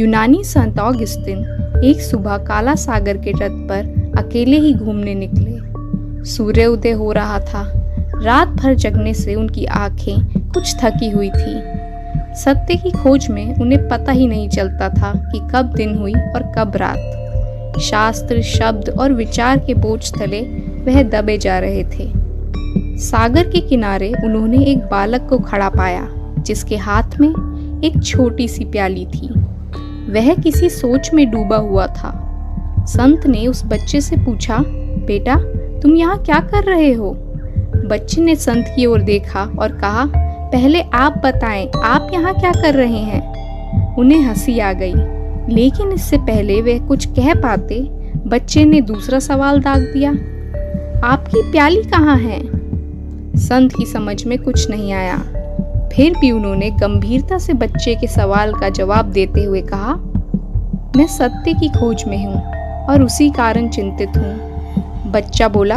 यूनानी संत ऑगस्टिन एक सुबह काला सागर के तट पर अकेले ही घूमने निकले। सूर्य उदय हो रहा था। रात भर जगने से उनकी आंखें कुछ थकी हुई थी। सत्य की खोज में उन्हें पता ही नहीं चलता था कि कब दिन हुई और कब रात। शास्त्र, शब्द और विचार के बोझ तले वह दबे जा रहे थे। सागर के किनारे उन्होंने एक बालक को खड़ा पाया जिसके हाथ में एक छोटी सी प्याली थी। वह किसी सोच में डूबा हुआ था। संत ने उस बच्चे से पूछा, बेटा तुम यहाँ क्या कर रहे हो? बच्चे ने संत की ओर देखा और कहा, पहले आप बताएं, आप यहाँ क्या कर रहे हैं? उन्हें हंसी आ गई, लेकिन इससे पहले वह कुछ कह पाते बच्चे ने दूसरा सवाल दाग दिया, आपकी प्याली कहाँ है? संत की समझ में कुछ नहीं आया। फिर भी उन्होंने गंभीरता से बच्चे के सवाल का जवाब देते हुए कहा, मैं सत्य की खोज में हूँ और उसी कारण चिंतित हूँ। बच्चा बोला,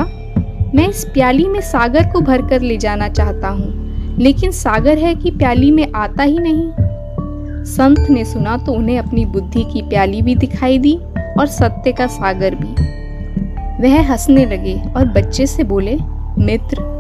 मैं इस प्याली में सागर को भरकर ले जाना चाहता हूँ, लेकिन सागर है कि प्याली में आता ही नहीं। संत ने सुना तो उन्हें अपनी बुद्धि की प्याली भी दिखाई दी और सत्य का सागर भी। वह हंसने लगे और बच्चे से बोले, मित्र,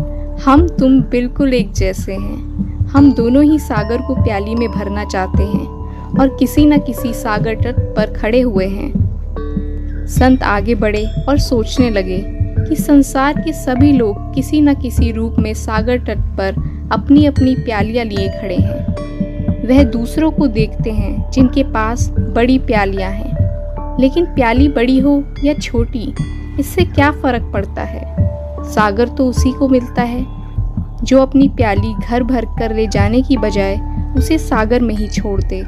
हम तुम बिल्कुल एक जैसे हैं। हम दोनों ही सागर को प्याली में भरना चाहते हैं और किसी न किसी सागर तट पर खड़े हुए हैं। संत आगे बढ़े और सोचने लगे कि संसार के सभी लोग किसी न किसी रूप में सागर तट पर अपनी अपनी प्यालियां लिए खड़े हैं। वह दूसरों को देखते हैं जिनके पास बड़ी प्यालियां हैं, लेकिन प्याली बड़ी हो या छोटी, इससे क्या फर्क पड़ता है? सागर तो उसी को मिलता है जो अपनी प्याली घर भर कर ले जाने की बजाय उसे सागर में ही छोड़ दे।